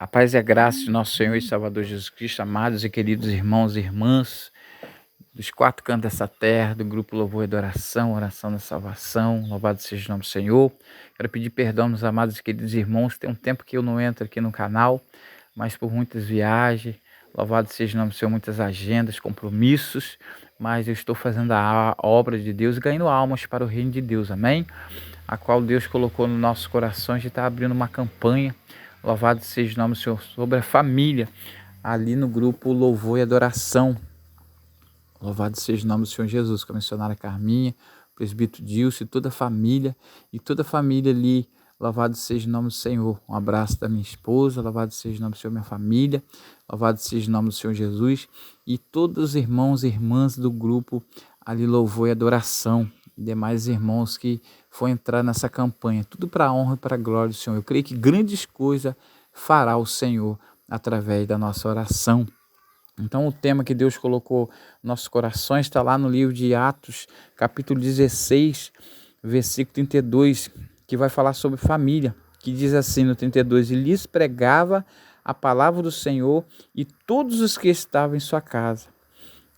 A paz e a graça de nosso Senhor e Salvador Jesus Cristo, amados e queridos irmãos e irmãs dos quatro cantos dessa terra, do grupo Louvor e Adoração, Oração da Salvação, louvado seja o nome do Senhor. Quero pedir perdão meus amados e queridos irmãos, tem um tempo que eu não entro aqui no canal, mas por muitas viagens, louvado seja o nome do Senhor, muitas agendas, compromissos, mas eu estou fazendo a obra de Deus, ganhando almas para o reino de Deus, amém? A qual Deus colocou no nossos corações de estar abrindo uma campanha, louvado seja o nome do Senhor, sobre a família, ali no grupo Louvor e Adoração. Louvado seja o nome do Senhor Jesus, com a missionária Carminha, o presbítero Dilson e toda a família ali, louvado seja o nome do Senhor. Um abraço da minha esposa, louvado seja o nome do Senhor, minha família, louvado seja o nome do Senhor Jesus e todos os irmãos e irmãs do grupo ali Louvor e Adoração, e demais irmãos que for entrar nessa campanha, tudo para a honra e para a glória do Senhor. Eu creio que grandes coisas fará o Senhor através da nossa oração. Então o tema que Deus colocou nos nossos corações está lá no livro de Atos, capítulo 16, versículo 32, que vai falar sobre família, que diz assim no 32, e lhes pregava a palavra do Senhor e todos os que estavam em sua casa,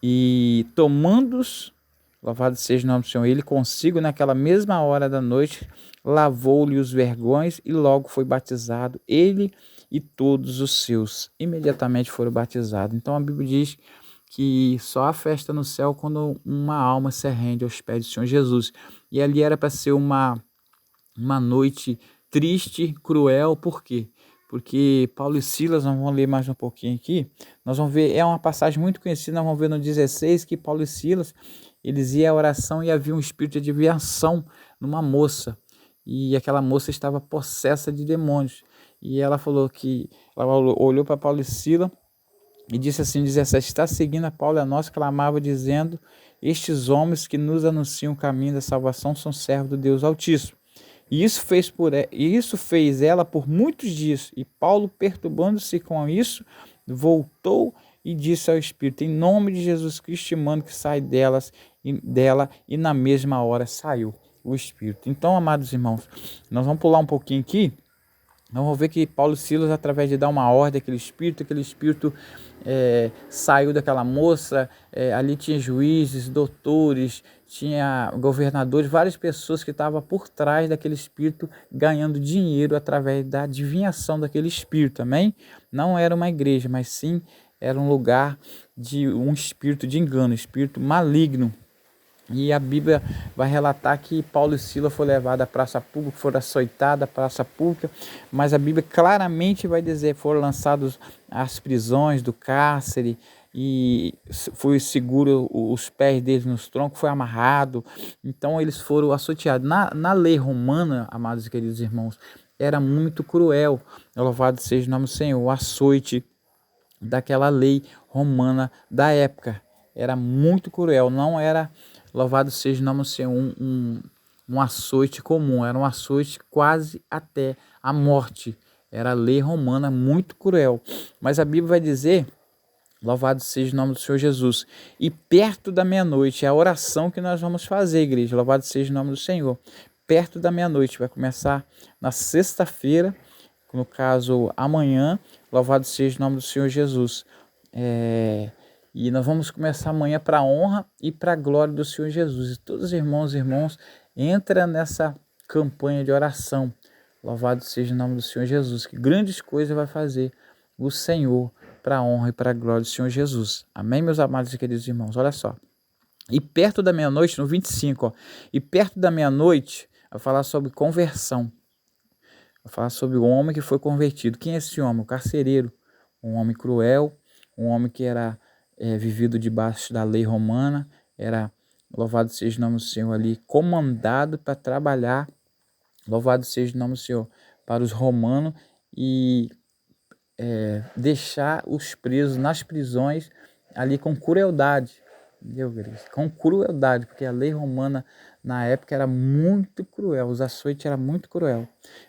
e tomando-os, louvado seja o nome do Senhor, ele consigo naquela mesma hora da noite, lavou-lhe os vergões e logo foi batizado, ele e todos os seus imediatamente foram batizados. Então a Bíblia diz que só há festa no céu quando uma alma se rende aos pés do Senhor Jesus. E ali era para ser uma noite triste, cruel, por quê? Porque Paulo e Silas, nós vamos ler mais um pouquinho aqui, nós vamos ver, é uma passagem muito conhecida, nós vamos ver no 16, que Paulo e Silas, eles iam à oração e havia um espírito de adivinhação numa moça, e aquela moça estava possessa de demônios, e ela falou que, ela olhou para Paulo e Silas, e disse assim, 17, está seguindo a Paulo e a nós, clamava dizendo, estes homens que nos anunciam o caminho da salvação são servos do Deus Altíssimo. E isso fez ela por muitos dias. E Paulo, perturbando-se com isso, voltou e disse ao Espírito, em nome de Jesus Cristo, te mando que sai dela, e na mesma hora saiu o Espírito. Então, amados irmãos, nós vamos pular um pouquinho aqui. Nós vamos ver que Paulo e Silas, através de dar uma ordem àquele espírito saiu daquela moça, ali tinha juízes, doutores, tinha governadores, várias pessoas que estavam por trás daquele espírito ganhando dinheiro através da adivinhação daquele espírito, amém? Não era uma igreja, mas sim era um lugar de um espírito de engano, espírito maligno. E a Bíblia vai relatar que Paulo e Silas foram levados à praça pública, foram açoitados à praça pública, mas a Bíblia claramente vai dizer, foram lançados às prisões do cárcere, e foi seguro os pés deles nos troncos, foi amarrado, então eles foram açoiteados. Na lei romana, amados e queridos irmãos, era muito cruel, louvado seja o nome do Senhor, o açoite daquela lei romana da época, era muito cruel, não era... Louvado seja o nome do Senhor, um açoite comum, era um açoite quase até a morte. Era a lei romana muito cruel. Mas a Bíblia vai dizer, louvado seja o nome do Senhor Jesus, e perto da meia-noite, é a oração que nós vamos fazer, igreja, louvado seja o nome do Senhor. Perto da meia-noite, vai começar na sexta-feira, no caso amanhã, louvado seja o nome do Senhor Jesus. E nós vamos começar amanhã para a honra e para a glória do Senhor Jesus. E todos os irmãos, entra nessa campanha de oração. Louvado seja o nome do Senhor Jesus, que grandes coisas vai fazer o Senhor para a honra e para a glória do Senhor Jesus. Amém, meus amados e queridos irmãos? Olha só. E perto da meia-noite, no 25, e perto da meia-noite, vai falar sobre conversão. Vai falar sobre o homem que foi convertido. Quem é esse homem? O carcereiro. Um homem cruel, um homem que era... vivido debaixo da lei romana, era, louvado seja o nome do Senhor ali, comandado para trabalhar, louvado seja o nome do Senhor, para os romanos e deixar os presos nas prisões ali com crueldade, com crueldade, porque a lei romana na época era muito cruel, os açoites eram muito cruel.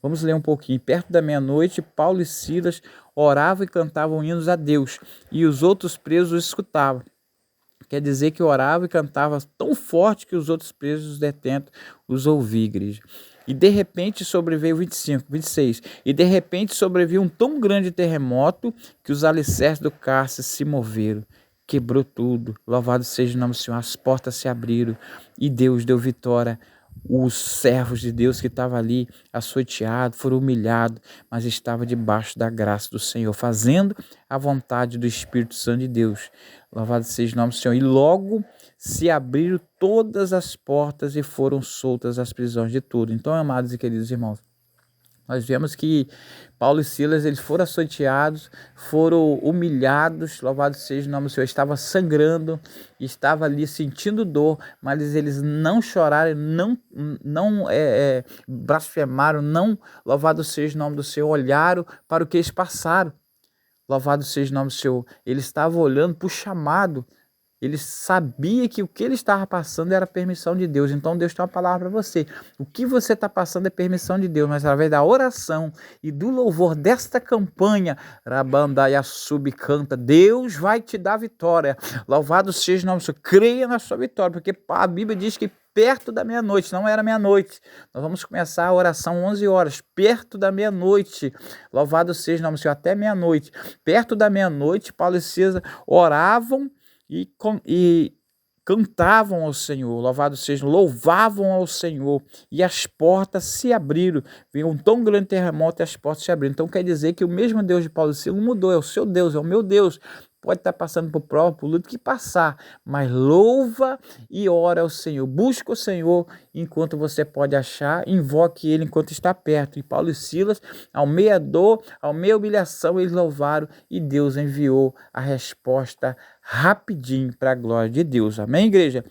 Vamos ler um pouquinho. Perto da meia-noite, Paulo e Silas oravam e cantavam hinos a Deus, e os outros presos os escutavam. Quer dizer que orava e cantava tão forte que os outros presos detentos os ouviam, igreja. E de repente sobreveio 25, 26. E de repente sobreveio um tão grande terremoto que os alicerces do cárcere se moveram. Quebrou tudo. Louvado seja o nome do Senhor. As portas se abriram e Deus deu vitória. Os servos de Deus que estavam ali açoiteados, foram humilhados, mas estavam debaixo da graça do Senhor, fazendo a vontade do Espírito Santo de Deus. Louvado seja o nome do Senhor. E logo se abriram todas as portas e foram soltas as prisões de tudo. Então, amados e queridos irmãos, nós vemos que Paulo e Silas, eles foram açoiteados, foram humilhados, louvado seja o nome do Senhor, estava sangrando, estava ali sentindo dor, mas eles não choraram, não blasfemaram, não, louvado seja o nome do Senhor, olharam para o que eles passaram. Louvado seja o nome do Senhor. Ele estava olhando para o chamado. Ele sabia que o que ele estava passando era permissão de Deus. Então Deus tem uma palavra para você. O que você está passando é permissão de Deus, mas através da oração e do louvor desta campanha, Rabandaia Subcanta, Deus vai te dar vitória. Louvado seja o nome do Senhor. Creia na sua vitória, porque a Bíblia diz que perto da meia-noite, não era meia-noite. Nós vamos começar a oração 11 horas, perto da meia-noite. Louvado seja o nome do Senhor, até meia-noite. Perto da meia-noite, Paulo e Silas oravam e cantavam ao Senhor, louvado seja, louvavam ao Senhor, e as portas se abriram. Veio um tão grande terremoto e as portas se abriram. Então quer dizer que o mesmo Deus de Paulo e Silas não mudou, é o seu Deus, é o meu Deus. Pode estar passando por prova, por luta que passar, mas louva e ora ao Senhor. Busca o Senhor enquanto você pode achar, invoque Ele enquanto está perto. E Paulo e Silas, ao meia dor, ao meia humilhação, eles louvaram e Deus enviou a resposta rapidinho para a glória de Deus. Amém, igreja?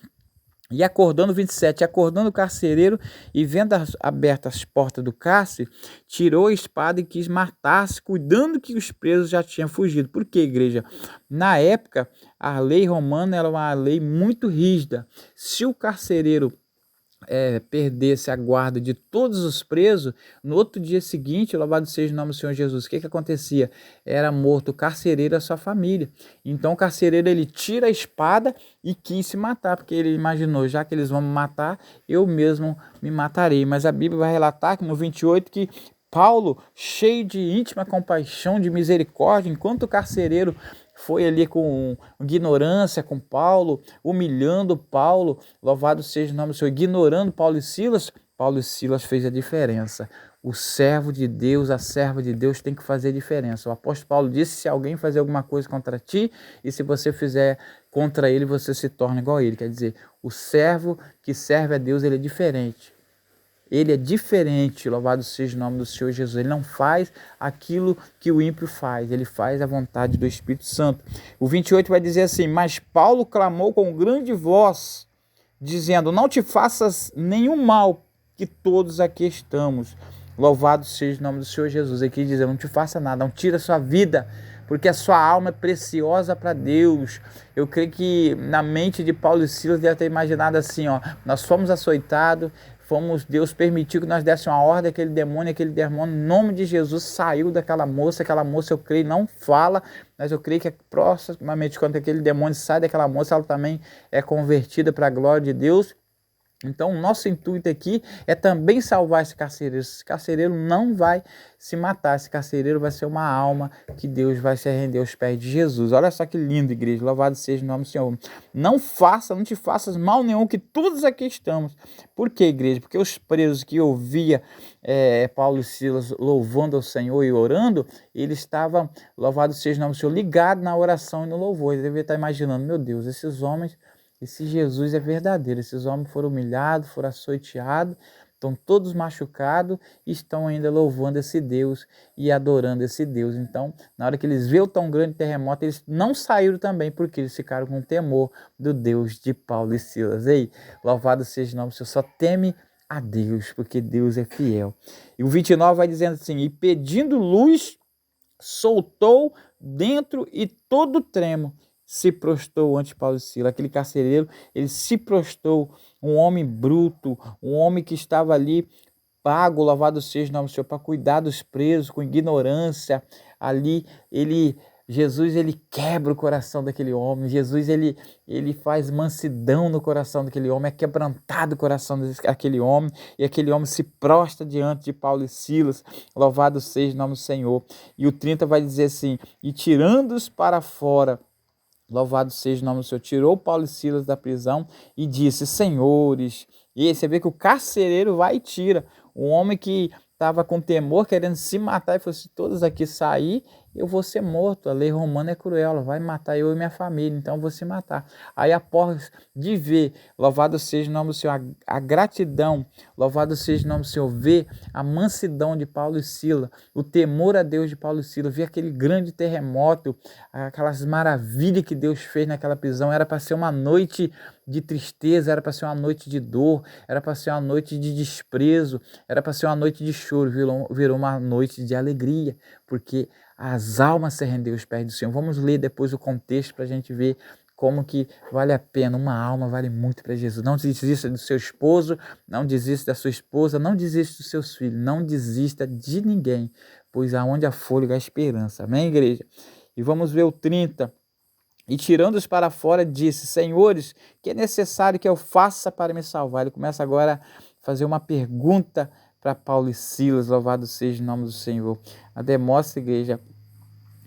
E acordando, 27, acordando o carcereiro e vendo abertas as portas do cárcere, tirou a espada e quis matar-se, cuidando que os presos já tinham fugido. Por quê, igreja? Na época, a lei romana era uma lei muito rígida. Se o carcereiro perdesse a guarda de todos os presos, no outro dia seguinte, louvado seja o nome do Senhor Jesus, o que acontecia? Era morto o carcereiro e a sua família. Então o carcereiro, ele tira a espada e quis se matar, porque ele imaginou, já que eles vão me matar, eu mesmo me matarei. Mas a Bíblia vai relatar que no 28 que Paulo, cheio de íntima compaixão, de misericórdia, enquanto o carcereiro foi ali com ignorância com Paulo, humilhando Paulo, louvado seja o nome do Senhor, ignorando Paulo e Silas fez a diferença. O servo de Deus, a serva de Deus tem que fazer diferença. O apóstolo Paulo disse, se alguém fazer alguma coisa contra ti, e se você fizer contra ele, você se torna igual a ele. Quer dizer, o servo que serve a Deus, ele é diferente. Ele é diferente, louvado seja o nome do Senhor Jesus. Ele não faz aquilo que o ímpio faz, ele faz a vontade do Espírito Santo. O 28 vai dizer assim, mas Paulo clamou com grande voz, dizendo, não te faças nenhum mal, que todos aqui estamos. Louvado seja o nome do Senhor Jesus. Aqui diz, não te faça nada, não tira a sua vida, porque a sua alma é preciosa para Deus. Eu creio que na mente de Paulo e Silas deve ter imaginado assim, nós fomos açoitados, Deus permitiu que nós dessemos uma ordem, aquele demônio, em nome de Jesus, saiu daquela moça, eu creio, não fala, mas eu creio que proximamente, quando aquele demônio sai daquela moça, ela também é convertida para a glória de Deus. Então, o nosso intuito aqui é também salvar esse carcereiro. Esse carcereiro não vai se matar, esse carcereiro vai ser uma alma que Deus vai se render aos pés de Jesus. Olha só que lindo, igreja, louvado seja o nome do Senhor. Não te faças mal nenhum, que todos aqui estamos. Por quê, igreja? Porque os presos que ouvia Paulo e Silas louvando ao Senhor e orando, eles estavam, louvado seja o nome do Senhor, ligados na oração e no louvor. Eles deviam estar imaginando, meu Deus, esses homens... Esse Jesus é verdadeiro, esses homens foram humilhados, foram açoiteados, estão todos machucados e estão ainda louvando esse Deus e adorando esse Deus. Então, na hora que eles viram tão grande terremoto, eles não saíram também, porque eles ficaram com temor do Deus de Paulo e Silas. Ei, louvado seja o nome do Senhor, só teme a Deus, porque Deus é fiel. E o 29 vai dizendo assim, e pedindo luz, soltou dentro e todo tremo, se prostrou ante Paulo e Silas. Aquele carcereiro, ele se prostrou, um homem bruto, um homem que estava ali pago, louvado seja o nome do Senhor, para cuidar dos presos, com ignorância. Ali ele Jesus, ele quebra o coração daquele homem. Jesus, ele faz mansidão no coração daquele homem, é quebrantado o coração daquele homem, e aquele homem se prostra diante de Paulo e Silas. Louvado seja o nome do Senhor. E o 30 vai dizer assim: e tirando-os para fora, louvado seja o nome do Senhor, tirou Paulo e Silas da prisão e disse: senhores. E aí você vê que o carcereiro vai e tira. Um homem que estava com temor, querendo se matar, e falou: se todos aqui sair, eu vou ser morto. A lei romana é cruel, ela vai matar eu e minha família, então eu vou se matar. Aí após de ver, louvado seja o nome do Senhor, a gratidão, louvado seja o nome do Senhor, ver a mansidão de Paulo e Silas, o temor a Deus de Paulo e Silas, ver aquele grande terremoto, aquelas maravilhas que Deus fez naquela prisão. Era para ser uma noite de tristeza, era para ser uma noite de dor, era para ser uma noite de desprezo, era para ser uma noite de choro, virou uma noite de alegria, porque as almas se renderam aos pés do Senhor. Vamos ler depois o contexto para a gente ver como que vale a pena. Uma alma vale muito para Jesus. Não desista do seu esposo, não desista da sua esposa, não desista dos seus filhos, não desista de ninguém, pois aonde há fôlego há esperança. Amém, igreja? E vamos ver o 30. E tirando-os para fora, disse: senhores, que é necessário que eu faça para me salvar? Ele começa agora a fazer uma pergunta para Paulo e Silas. Louvado seja o nome do Senhor. Demonstra, igreja,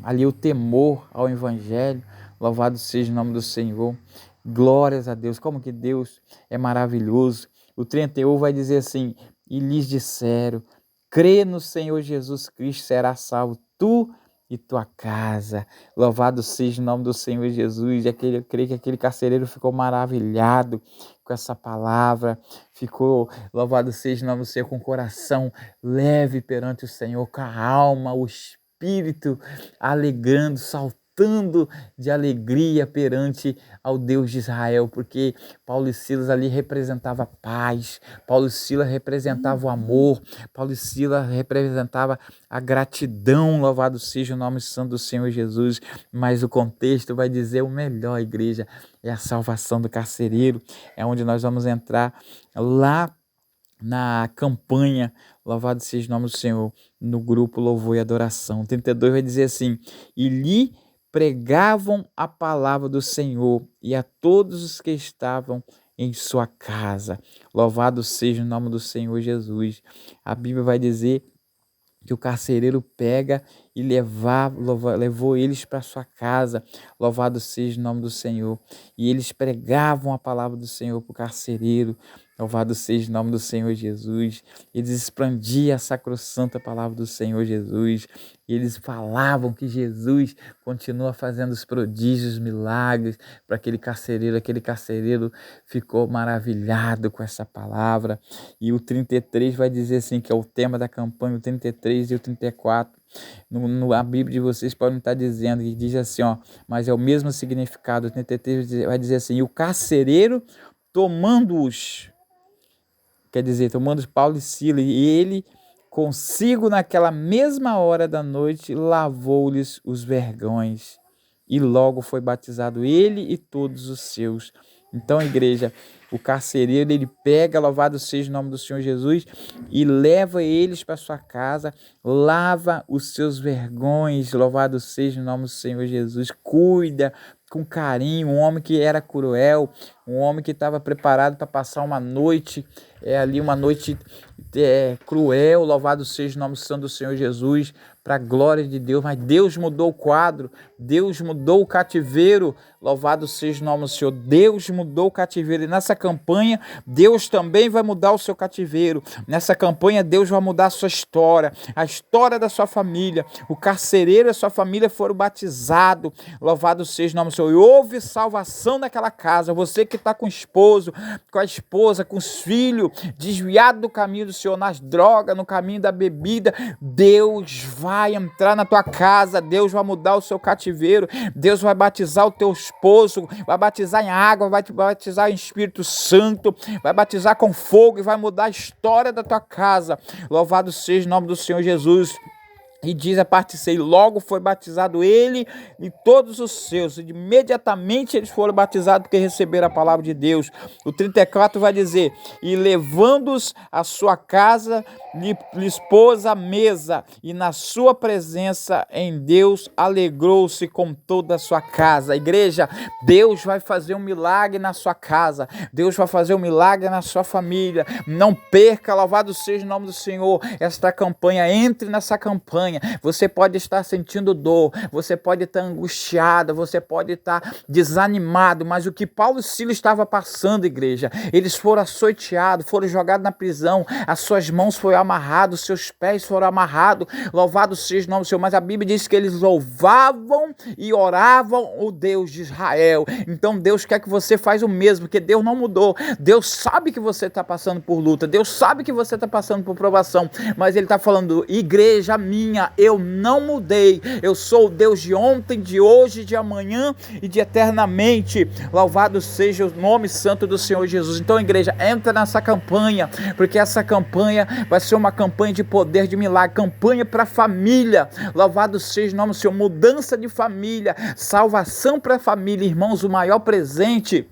ali o temor ao evangelho. Louvado seja o nome do Senhor. Glórias a Deus. Como que Deus é maravilhoso. O 31 vai dizer assim: e lhes disseram: crê no Senhor Jesus Cristo, será salvo tu e tua casa. Louvado seja o nome do Senhor Jesus. Eu creio que aquele carcereiro ficou maravilhado com essa palavra, ficou, louvado seja o nome do Senhor, com o coração leve perante o Senhor, com a alma, o espírito alegrando, saltando de alegria perante ao Deus de Israel, porque Paulo e Silas ali representava paz, Paulo e Silas representava o amor, Paulo e Silas representava a gratidão. Louvado seja o nome santo do Senhor Jesus. Mas o contexto vai dizer o melhor, igreja, é a salvação do carcereiro. É onde nós vamos entrar lá na campanha, louvado seja o nome do Senhor, no grupo Louvor e Adoração. 32 vai dizer assim: e lhe pregavam a palavra do Senhor e a todos os que estavam em sua casa. Louvado seja o nome do Senhor Jesus. A Bíblia vai dizer que o carcereiro pega e levou eles para sua casa. Louvado seja o nome do Senhor. E eles pregavam a palavra do Senhor para o carcereiro. Louvado seja o nome do Senhor Jesus. Eles expandiam a sacrossanta palavra do Senhor Jesus. E eles falavam que Jesus continua fazendo os prodígios, milagres para aquele carcereiro. Aquele carcereiro ficou maravilhado com essa palavra. E o 33 vai dizer assim, que é o tema da campanha, o 33 e o 34. A Bíblia de vocês podem estar dizendo, que diz assim, mas é o mesmo significado. O 33 vai dizer assim: e o carcereiro tomando-os, quer dizer, tomando Paulo e Silas, e ele consigo naquela mesma hora da noite lavou-lhes os vergões, e logo foi batizado ele e todos os seus. Então, igreja, o carcereiro, ele pega, louvado seja o nome do Senhor Jesus, e leva eles para sua casa, lava os seus vergões, louvado seja o nome do Senhor Jesus, cuida com carinho. Um homem que era cruel, um homem que estava preparado para passar uma noite, uma noite cruel, louvado seja o nome santo do Senhor Jesus, para a glória de Deus. Mas Deus mudou o quadro, Deus mudou o cativeiro, louvado seja o nome do Senhor. Deus mudou o cativeiro, e nessa campanha Deus também vai mudar o seu cativeiro. Nessa campanha Deus vai mudar a sua história, a história da sua família. O carcereiro e a sua família foram batizados, louvado seja o nome do Senhor, e houve salvação naquela casa. Você que está com o esposo, com a esposa, com os filhos, desviado do caminho do Senhor, nas drogas, no caminho da bebida, Deus vai entrar na tua casa, Deus vai mudar o seu cativeiro, Deus vai batizar o teu esposo, vai batizar em água, vai batizar em Espírito Santo, vai batizar com fogo e vai mudar a história da tua casa. Louvado seja o nome do Senhor Jesus. E diz a parte C, logo foi batizado ele e todos os seus. E imediatamente eles foram batizados porque receberam a palavra de Deus. O 34 vai dizer, e levando-os à sua casa, lhes pôs a mesa. E na sua presença em Deus, alegrou-se com toda a sua casa. Igreja, Deus vai fazer um milagre na sua casa. Deus vai fazer um milagre na sua família. Não perca, louvado seja o nome do Senhor, esta campanha. Entre nessa campanha. Você pode estar sentindo dor, você pode estar angustiado, você pode estar desanimado, mas o que Paulo e Silas estavam passando, igreja, eles foram açoiteados, foram jogados na prisão, as suas mãos foram amarradas, os seus pés foram amarrados, louvado seja o nome do Senhor, mas a Bíblia diz que eles louvavam e oravam o Deus de Israel. Então Deus quer que você faça o mesmo, porque Deus não mudou. Deus sabe que você está passando por luta, Deus sabe que você está passando por provação, mas Ele está falando, igreja minha, eu não mudei, eu sou o Deus de ontem, de hoje, de amanhã e de eternamente. Louvado seja o nome santo do Senhor Jesus. Então, igreja, entra nessa campanha, porque essa campanha vai ser uma campanha de poder, de milagre, campanha para a família. Louvado seja o nome do Senhor, mudança de família, salvação para a família. Irmãos, o maior presente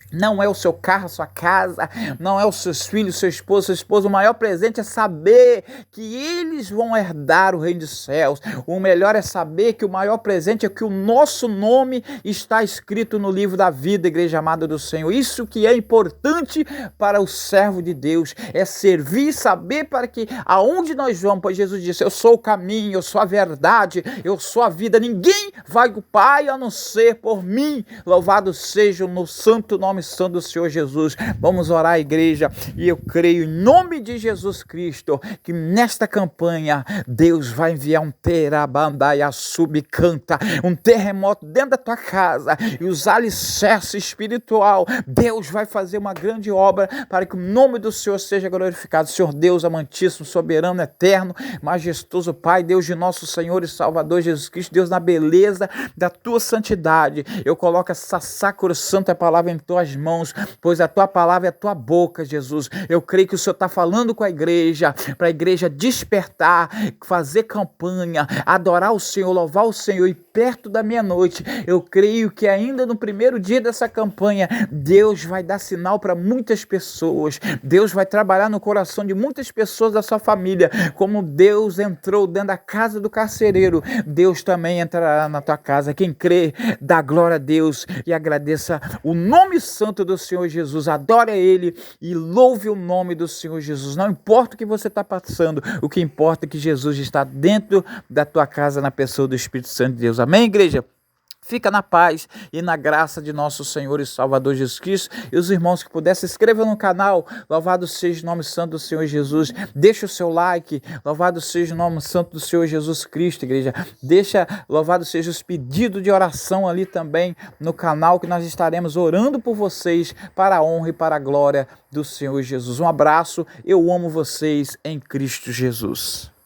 não é o seu carro, a sua casa, não é os seus filhos, seu esposo, sua esposa. O maior presente é saber que eles vão herdar o reino dos céus. O melhor é saber que o maior presente é que o nosso nome está escrito no livro da vida, igreja amada do Senhor. Isso que é importante para o servo de Deus, é servir e saber para que aonde nós vamos, pois Jesus disse, eu sou o caminho, eu sou a verdade, eu sou a vida. Ninguém vai ao Pai a não ser por mim. Louvado seja no santo nome santo do Senhor Jesus. Vamos orar, igreja, e eu creio em nome de Jesus Cristo que nesta campanha Deus vai enviar um terabandaia subcanta, um terremoto dentro da tua casa e os alicerces espiritual. Deus vai fazer uma grande obra para que o nome do Senhor seja glorificado. Senhor Deus amantíssimo, soberano, eterno, majestoso Pai, Deus de nosso Senhor e Salvador Jesus Cristo, Deus na beleza da tua santidade, eu coloco essa sacrossanta palavra em tuas mãos, pois a tua palavra é a tua boca, Jesus. Eu creio que o Senhor está falando com a igreja, para a igreja despertar, fazer campanha, adorar o Senhor, louvar o Senhor, e perto da meia-noite, eu creio que ainda no primeiro dia dessa campanha, Deus vai dar sinal para muitas pessoas, Deus vai trabalhar no coração de muitas pessoas da sua família, como Deus entrou dentro da casa do carcereiro, Deus também entrará na tua casa. Quem crê, dá glória a Deus e agradeça o nome santo do Senhor Jesus, adore a Ele e louve o nome do Senhor Jesus. Não importa o que você está passando, o que importa é que Jesus está dentro da tua casa na pessoa do Espírito Santo de Deus. Amém, igreja? Fica na paz e na graça de nosso Senhor e Salvador Jesus Cristo. E os irmãos que puderem, se inscrevam no canal. Louvado seja o nome santo do Senhor Jesus. Deixa o seu like. Louvado seja o nome santo do Senhor Jesus Cristo, igreja. Deixa, louvado seja os pedidos de oração ali também no canal, que nós estaremos orando por vocês para a honra e para a glória do Senhor Jesus. Um abraço. Eu amo vocês em Cristo Jesus.